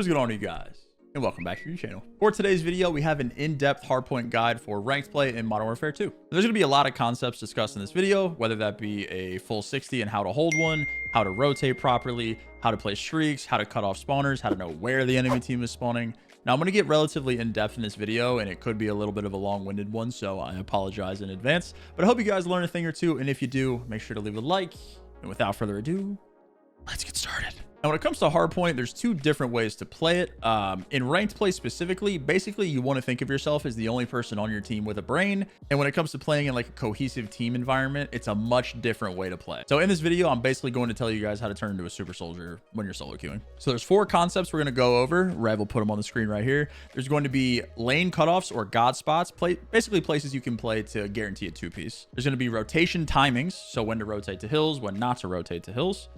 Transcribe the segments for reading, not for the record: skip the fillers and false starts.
What is going on, you guys? And welcome back to your channel. For today's video, we have an in-depth hardpoint guide for ranked play in Modern Warfare 2. There's going to be a lot of concepts discussed in this video, whether that be a full 60 and how to hold one, how to rotate properly, how to play streaks, how to cut off spawners, how to know where the enemy team is spawning. Now, I'm going to get relatively in-depth in this video, and it could be a little bit of a long-winded one, so I apologize in advance. But I hope you guys learn a thing or two, and if you do, make sure to leave a like. And without further ado, let's get started. Now, when it comes to hardpoint, there's two different ways to play it. In ranked play specifically, basically you want to think of yourself as the only person on your team with a brain. And when it comes to playing in like a cohesive team environment, it's a much different way to play. So in this video, I'm basically going to tell you guys how to turn into a super soldier when you're solo queuing. So there's four concepts we're going to go over. Rev will put them on the screen right here. There's going to be lane cutoffs or god spots, basically places you can play to guarantee a two-piece. There's going to be rotation timings, so when to rotate to hills, when not to rotate to hills.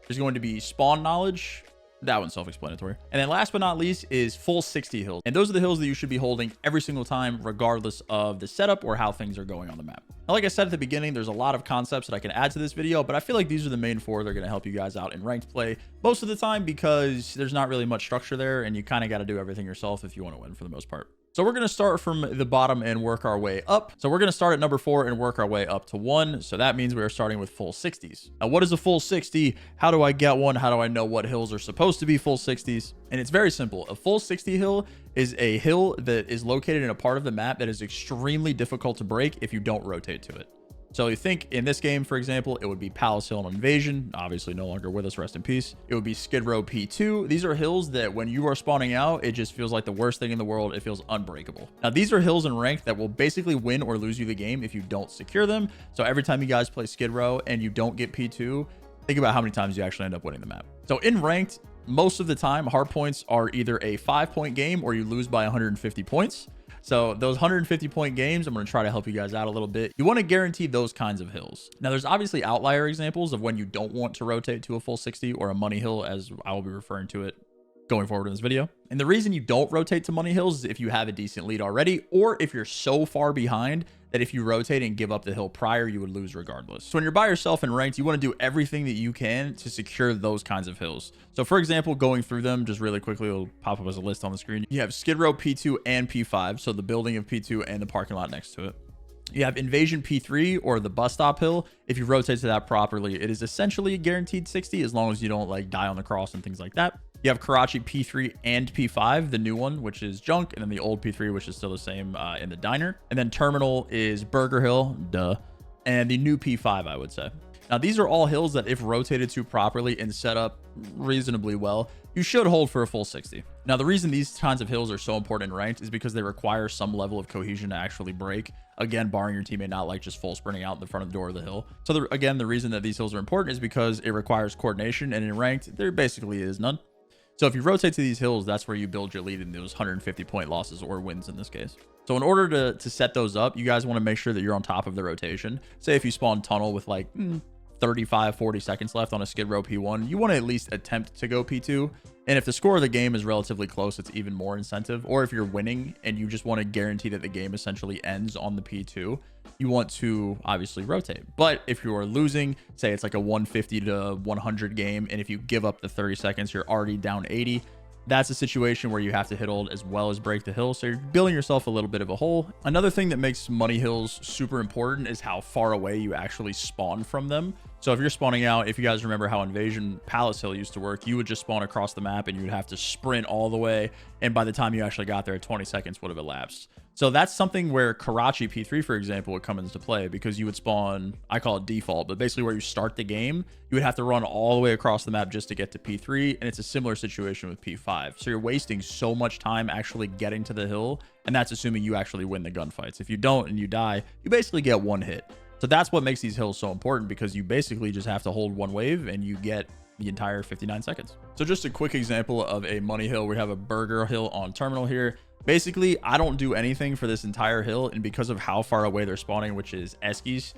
There's going to be spawn knowledge. That one's self-explanatory. And then last but not least is full 60 hills. And those are the hills that you should be holding every single time, regardless of the setup or how things are going on the map. Now, like I said at the beginning, there's a lot of concepts that I can add to this video, but I feel like these are the main four that are going to help you guys out in ranked play most of the time, because there's not really much structure there, and you kind of got to do everything yourself if you want to win for the most part. So we're going to start from the bottom and work our way up. So we're going to start at number 4 and work our way up to 1. So that means we are starting with full 60s. Now, what is a full 60? How do I get one? How do I know what hills are supposed to be full 60s? And it's very simple. A full 60 hill is a hill that is located in a part of the map that is extremely difficult to break if you don't rotate to it. So you think in this game, for example, it would be Palace Hill on Invasion, obviously no longer with us, rest in peace. It would be Skid Row P2. These are hills that when you are spawning out, it just feels like the worst thing in the world. It feels unbreakable. Now, these are hills in ranked that will basically win or lose you the game if you don't secure them. So every time you guys play Skid Row and you don't get P2, think about how many times you actually end up winning the map. So in ranked, most of the time, hardpoints are either a 5-point game or you lose by 150 points. So those 150-point games, I'm going to try to help you guys out a little bit. You want to guarantee those kinds of hills. Now, there's obviously outlier examples of when you don't want to rotate to a full 60 or a money hill, as I will be referring to it going forward in this video. And the reason you don't rotate to money hills is if you have a decent lead already, or if you're so far behind that if you rotate and give up the hill prior, you would lose regardless. So when you're by yourself in ranked, you want to do everything that you can to secure those kinds of hills. So for example, going through them just really quickly, it'll pop up as a list on the screen. You have Skid Row P2 and P5, so the building of P2 and the parking lot next to it. You have Invasion P3 or the bus stop hill. If you rotate to that properly, it is essentially a guaranteed 60 as long as you don't like die on the cross and things like that. You have Karachi P3 and P5, the new one, which is junk, and then the old P3, which is still the same in the diner. And then Terminal is Burger Hill, duh, and the new P5, I would say. Now, these are all hills that if rotated to properly and set up reasonably well, you should hold for a full 60. Now, the reason these kinds of hills are so important in ranked is because they require some level of cohesion to actually break. Again, barring your teammate not like just full sprinting out in the front of the door of the hill. So again, the reason that these hills are important is because it requires coordination, and in ranked, there basically is none. So if you rotate to these hills, that's where you build your lead in those 150-point losses or wins in this case. So in order to set those up, you guys want to make sure that you're on top of the rotation. Say if you spawn tunnel with like 35-40 seconds left on a Skid Row P1, you want to at least attempt to go P2. And if the score of the game is relatively close, it's even more incentive. Or if you're winning and you just want to guarantee that the game essentially ends on the P2, you want to obviously rotate. But if you are losing, say it's like a 150 to 100 game, and if you give up the 30 seconds, you're already down 80. That's a situation where you have to hit hold as well as break the hill. So you're building yourself a little bit of a hole. Another thing that makes money hills super important is how far away you actually spawn from them. So if you're spawning out, if you guys remember how Invasion Palace Hill used to work, you would just spawn across the map and you would have to sprint all the way. And by the time you actually got there, 20 seconds would have elapsed. So that's something where Karachi P3, for example, would come into play, because you would spawn, I call it default, but basically where you start the game, you would have to run all the way across the map just to get to P3. And it's a similar situation with P5. So you're wasting so much time actually getting to the hill. And that's assuming you actually win the gunfights. If you don't and you die, you basically get one hit. So that's what makes these hills so important, because you basically just have to hold one wave and you get the entire 59 seconds. So just a quick example of a money hill. We have a Burger Hill on Terminal here. Basically, I don't do anything for this entire hill, and because of how far away they're spawning, which is Eskies,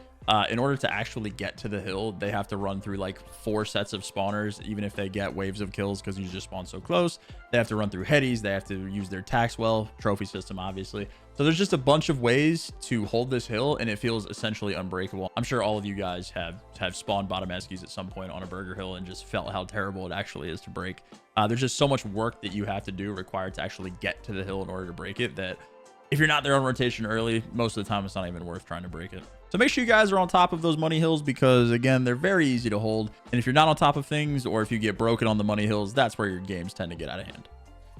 In order to actually get to the hill, they have to run through like 4 sets of spawners, even if they get waves of kills because you just spawn so close. They have to run through headies. They have to use their tax well, trophy system, obviously. So there's just a bunch of ways to hold this hill, and it feels essentially unbreakable. I'm sure all of you guys have spawned bottom eskies at some point on a burger hill and just felt how terrible it actually is to break. There's just so much work that you have to do required to actually get to the hill in order to break it that if you're not there on rotation early, most of the time it's not even worth trying to break it. So make sure you guys are on top of those money hills because, again, they're very easy to hold. And if you're not on top of things, or if you get broken on the money hills, that's where your games tend to get out of hand.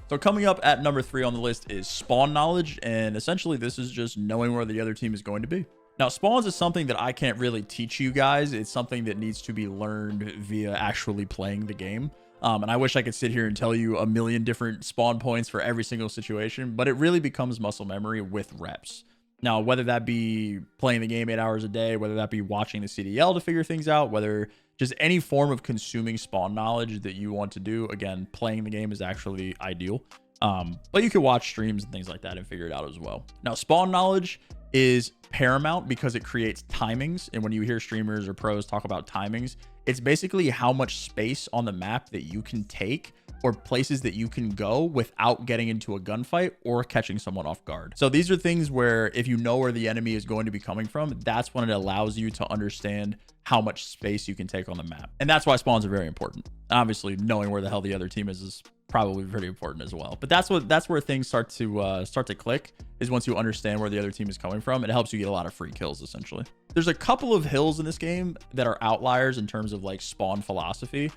So coming up at number 3 on the list is spawn knowledge. And essentially this is just knowing where the other team is going to be. Now, spawns is something that I can't really teach you guys. It's something that needs to be learned via actually playing the game. And I wish I could sit here and tell you a million different spawn points for every single situation, but it really becomes muscle memory with reps. Now, whether that be playing the game 8 hours a day, whether that be watching the CDL to figure things out, whether just any form of consuming spawn knowledge that you want to do, again, playing the game is actually ideal. But you can watch streams and things like that and figure it out as well. Now, spawn knowledge is paramount because it creates timings. And when you hear streamers or pros talk about timings, it's basically how much space on the map that you can take or places that you can go without getting into a gunfight or catching someone off guard. So these are things where if you know where the enemy is going to be coming from, that's when it allows you to understand how much space you can take on the map. And that's why spawns are very important. Obviously, knowing where the hell the other team is probably pretty important as well. But that's where things start to click, is once you understand where the other team is coming from. It helps you get a lot of free kills essentially. There's a couple of hills in this game that are outliers in terms of like spawn philosophy.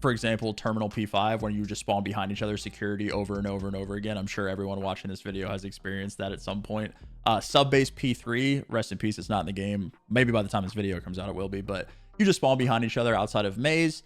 For example, terminal P5, when you just spawn behind each other, security over and over and over again. I'm sure everyone watching this video has experienced that at some point. Sub base P3, rest in peace, it's not in the game. Maybe by the time this video comes out it will be, but you just spawn behind each other outside of maze.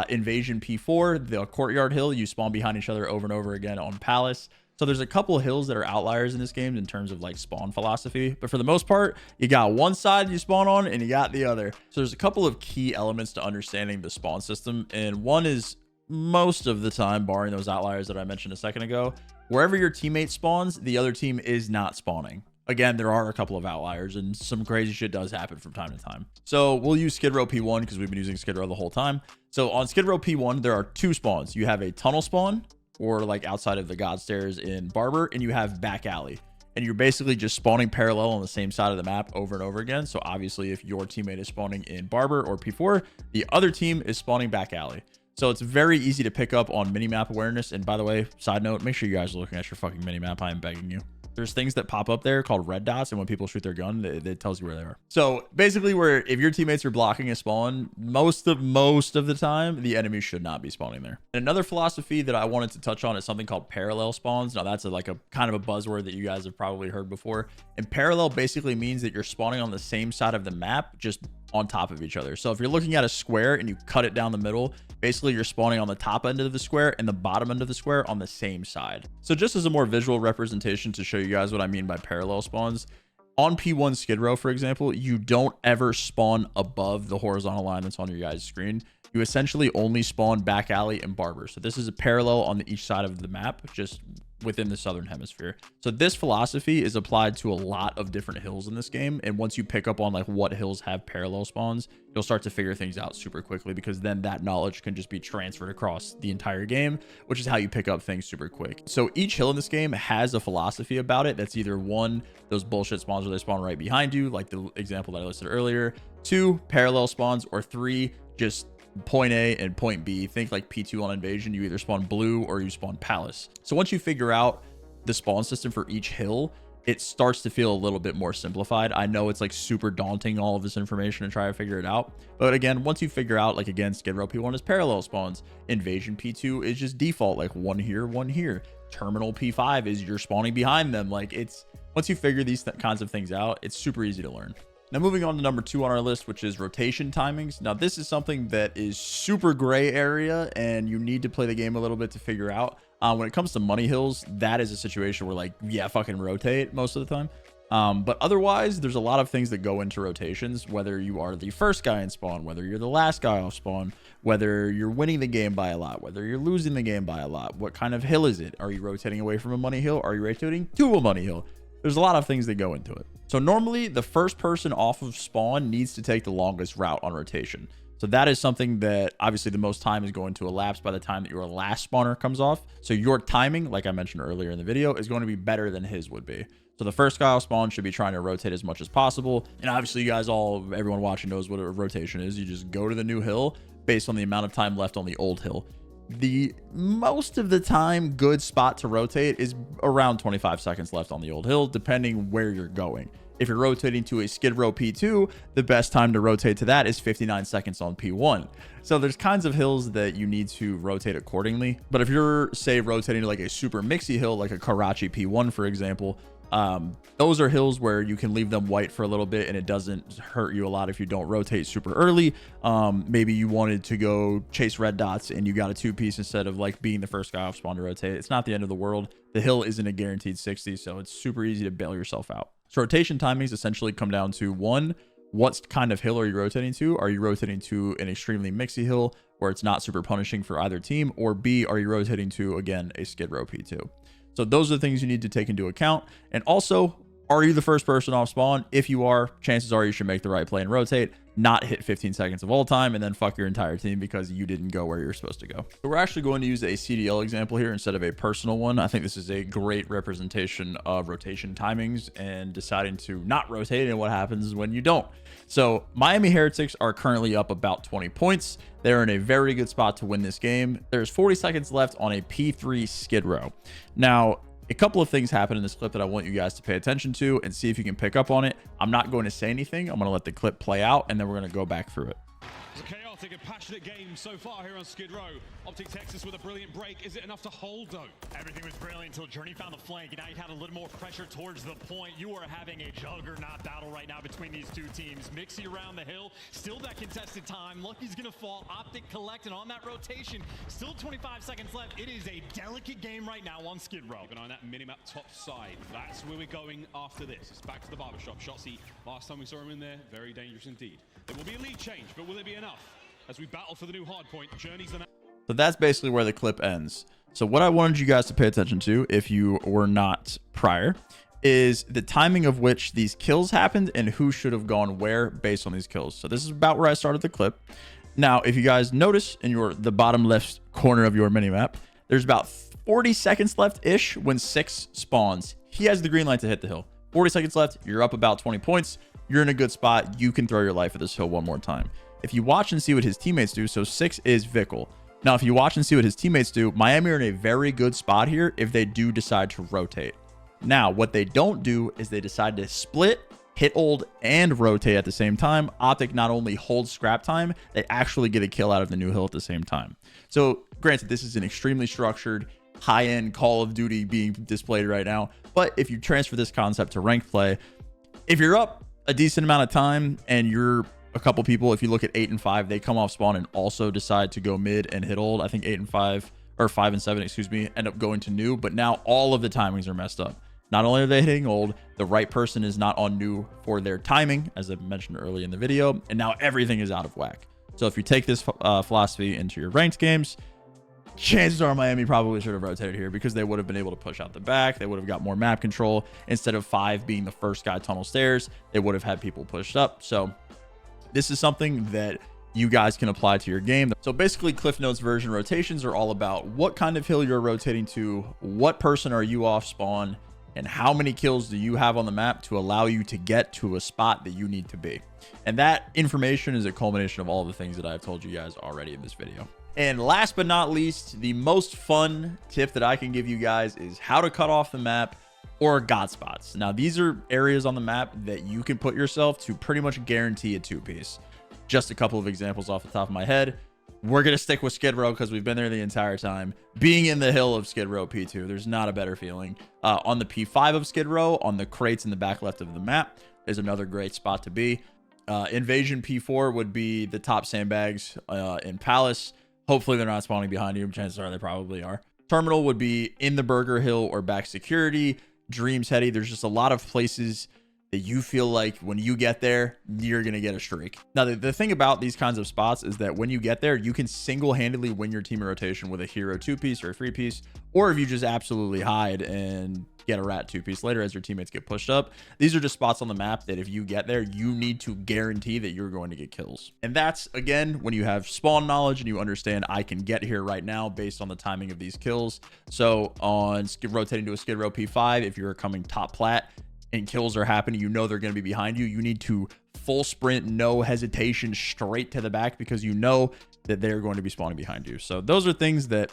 Invasion P4, the courtyard hill, you spawn behind each other over and over again on palace. So there's a couple of hills that are outliers in this game in terms of like spawn philosophy, but for the most part, you got one side you spawn on and you got the other. So there's a couple of key elements to understanding the spawn system. And one is, most of the time, barring those outliers that I mentioned a second ago, wherever your teammate spawns, the other team is not spawning. Again, there are a couple of outliers and some crazy shit does happen from time to time. So we'll use Skid Row P1 because we've been using Skid Row the whole time. So on Skid Row P1, there are 2 spawns. You have a tunnel spawn, or like outside of the God Stairs in Barber, and you have back alley. And you're basically just spawning parallel on the same side of the map over and over again. So obviously if your teammate is spawning in Barber or P4, the other team is spawning back alley. So it's very easy to pick up on minimap awareness. And by the way, side note, make sure you guys are looking at your fucking minimap. I am begging you. There's things that pop up there called red dots, and when people shoot their gun, it tells you where they are. So basically, where if your teammates are blocking a spawn, most of the time, the enemy should not be spawning there. And another philosophy that I wanted to touch on is something called parallel spawns. Now that's like a kind of a buzzword that you guys have probably heard before. And parallel basically means that you're spawning on the same side of the map, just on top of each other. So if you're looking at a square and you cut it down the middle, basically you're spawning on the top end of the square and the bottom end of the square on the same side. So just as a more visual representation to show you guys what I mean by parallel spawns, on P1 Skid Row, for example, you don't ever spawn above the horizontal line that's on your guys' screen. You essentially only spawn back alley and Barber. So this is a parallel on each side of the map, just within the southern hemisphere. So this philosophy is applied to a lot of different hills in this game, and once you pick up on like what hills have parallel spawns, you'll start to figure things out super quickly, because then that knowledge can just be transferred across the entire game, which is how you pick up things super quick. So each hill in this game has a philosophy about it. That's either 1, those bullshit spawns where they spawn right behind you, like the example that I listed earlier, 2, parallel spawns, or 3, just point A and point B. Think like P2 on Invasion, you either spawn blue or you spawn palace. So once you figure out the spawn system for each hill, it starts to feel a little bit more simplified. I know it's like super daunting, all of this information, and try to figure it out, but again, once you figure out, like again, Skid Row P1 is parallel spawns, Invasion P2 is just default, like 1 here, 1 here, Terminal P5 is you're spawning behind them. Like, it's, once you figure these kinds of things out, it's super easy to learn. Now moving on to number 2 on our list, which is rotation timings. Now this is something that is super gray area, and you need to play the game a little bit to figure out. When it comes to money hills, that is a situation where like, yeah, fucking rotate most of the time. But otherwise, there's a lot of things that go into rotations, whether you are the first guy in spawn, whether you're the last guy off spawn, whether you're winning the game by a lot, whether you're losing the game by a lot. What kind of hill is it? Are you rotating away from a money hill? Are you rotating to a money hill? There's a lot of things that go into it. So normally the first person off of spawn needs to take the longest route on rotation. So that is something that obviously the most time is going to elapse by the time that your last spawner comes off. So your timing, like I mentioned earlier in the video, is going to be better than his would be. So the first guy off spawn should be trying to rotate as much as possible. And obviously you guys everyone watching knows what a rotation is. You just go to the new hill based on the amount of time left on the old hill. The most of the time good spot to rotate is around 25 seconds left on the old hill, depending where you're going. If you're rotating to a Skid Row P2, the best time to rotate to that is 59 seconds on P1. So there's kinds of hills that you need to rotate accordingly. But if you're, say, rotating to like a super mixy hill, like a Karachi P1, for example, those are hills where you can leave them white for a little bit and it doesn't hurt you a lot if you don't rotate super early. Maybe you wanted to go chase red dots and you got a 2-piece instead of like being the first guy off spawn to rotate. It's not the end of the world. The hill isn't a guaranteed 60, so it's super easy to bail yourself out. So rotation timings essentially come down to, one, what kind of hill are you rotating to? Are you rotating to an extremely mixy hill where it's not super punishing for either team? Or B, are you rotating to, again, a Skid Row P2? So those are the things you need to take into account. And also, are you the first person off spawn? If you are, chances are you should make the right play and rotate, not hit 15 seconds of all time and then fuck your entire team because you didn't go where you're supposed to go. So we're actually going to use a CDL example here instead of a personal one. I think this is a great representation of rotation timings and deciding to not rotate and what happens when you don't. So Miami Heretics are currently up about 20 points. They're in a very good spot to win this game. There's 40 seconds left on a P3 Skid Row. Now, a couple of things happen in this clip that I want you guys to pay attention to and see if you can pick up on it. I'm not going to say anything. I'm going to let the clip play out and then we're going to go back through it. It's a chaotic and passionate game so far here on Skid Row. Optic Texas with a brilliant break. Is it enough to hold though? Everything was brilliant until Journey found the flank, and now you had a little more pressure towards the point. You are having a juggernaut battle right now between these two teams. Mixy around the hill, still that contested time. Lucky's gonna fall, Optic collecting on that rotation. Still 25 seconds left. It is a delicate game right now on Skid Row. Keeping an eye on that minimap top side. That's where we're going after this. It's back to the barbershop. Shotzzy, last time we saw him in there, very dangerous indeed. There will be a lead change, but will it be enough? As we battle for the new hardpoint, Journey's the... So that's basically where the clip ends. So what I wanted you guys to pay attention to, if you were not prior, is the timing of which these kills happened and who should have gone where based on these kills. So this is about where I started the clip. Now, if you guys notice in the bottom left corner of your minimap, there's about 40 seconds left-ish when 6 spawns. He has the green light to hit the hill. 40 seconds left, you're up about 20 points. You're in a good spot. You can throw your life at this hill one more time. If you watch and see what his teammates do, so 6 is Vickle. Now, if you watch and see what his teammates do, Miami are in a very good spot here if they do decide to rotate. Now, what they don't do is they decide to split, hit ult, and rotate at the same time. Optic not only holds scrap time, they actually get a kill out of the new hill at the same time. So, granted, this is an extremely structured, high-end Call of Duty being displayed right now. But if you transfer this concept to ranked play, if you're up a decent amount of time and you're a couple people, if you look at 8 and 5, they come off spawn and also decide to go mid and hit ult. I think 8 and 5 or 5 and 7, excuse me, end up going to new, but now all of the timings are messed up. Not only are they hitting old, the right person is not on new for their timing, as I mentioned earlier in the video, and now everything is out of whack. So if you take this philosophy into your ranked games, chances are Miami probably should have rotated here because they would have been able to push out the back. They would have got more map control. Instead of 5 being the first guy tunnel stairs, they would have had people pushed up. So this is something that you guys can apply to your game. So basically, Cliff Notes version rotations are all about what kind of hill you're rotating to, what person are you off spawn, and how many kills do you have on the map to allow you to get to a spot that you need to be. And that information is a culmination of all the things that I've told you guys already in this video. And last but not least, the most fun tip that I can give you guys is how to cut off the map or God spots. Now, these are areas on the map that you can put yourself to pretty much guarantee a 2-piece. Just a couple of examples off the top of my head. We're going to stick with Skid Row because we've been there the entire time. Being in the hill of Skid Row P2, there's not a better feeling. On the P5 of Skid Row, on the crates in the back left of the map, is another great spot to be. Invasion P4 would be the top sandbags in Palace. Hopefully they're not spawning behind you. Chances are they probably are. Terminal would be in the Burger Hill or back security. Dreams Heady. There's just a lot of places that you feel like when you get there, you're going to get a streak. Now, the thing about these kinds of spots is that when you get there, you can single-handedly win your team rotation with a hero 2-piece or a 3-piece, or if you just absolutely hide and get a rat 2-piece later as your teammates get pushed up. These are just spots on the map that if you get there, you need to guarantee that you're going to get kills. And that's, again, when you have spawn knowledge and you understand I can get here right now based on the timing of these kills. So on rotating to a Skid Row P5, if you're coming top plat and kills are happening, you know they're going to be behind you. You need to full sprint, no hesitation, straight to the back because you know that they're going to be spawning behind you. So those are things that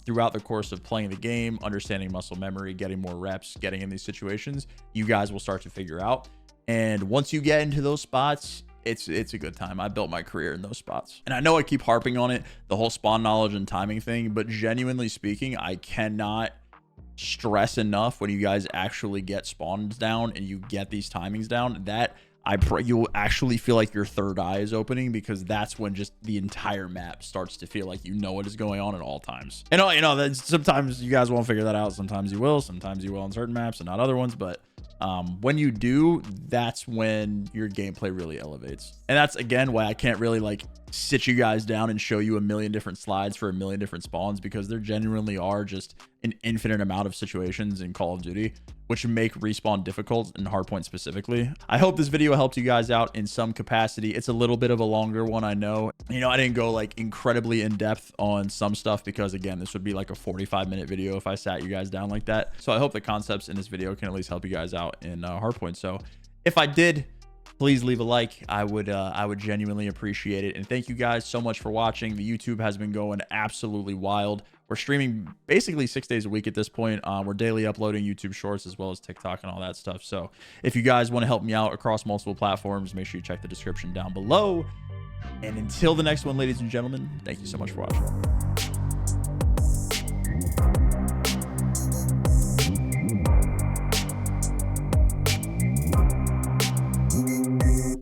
throughout the course of playing the game, understanding muscle memory, getting more reps, getting in these situations, you guys will start to figure out. And once you get into those spots, it's a good time. I built my career in those spots. And I know I keep harping on it, the whole spawn knowledge and timing thing, but genuinely speaking, I cannot stress enough when you guys actually get spawns down and you get these timings down, that you'll actually feel like your third eye is opening, because that's when just the entire map starts to feel like you know what is going on at all times. And you know that sometimes you guys won't figure that out. Sometimes you will on certain maps and not other ones. But when you do, that's when your gameplay really elevates. And that's, again, why I can't really like sit you guys down and show you a million different slides for a million different spawns, because there genuinely are just an infinite amount of situations in Call of Duty which make respawn difficult, in Hardpoint specifically. I hope this video helped you guys out in some capacity. It's a little bit of a longer one, I know. You know, I didn't go like incredibly in depth on some stuff because, again, this would be like a 45-minute video if I sat you guys down like that. So I hope the concepts in this video can at least help you guys out in Hardpoint. So if I did, please leave a like. I would genuinely appreciate it. And thank you guys so much for watching. The YouTube has been going absolutely wild. We're streaming basically 6 days a week at this point. We're daily uploading YouTube shorts as well as TikTok and all that stuff. So if you guys want to help me out across multiple platforms, make sure you check the description down below. And until the next one, ladies and gentlemen, thank you so much for watching.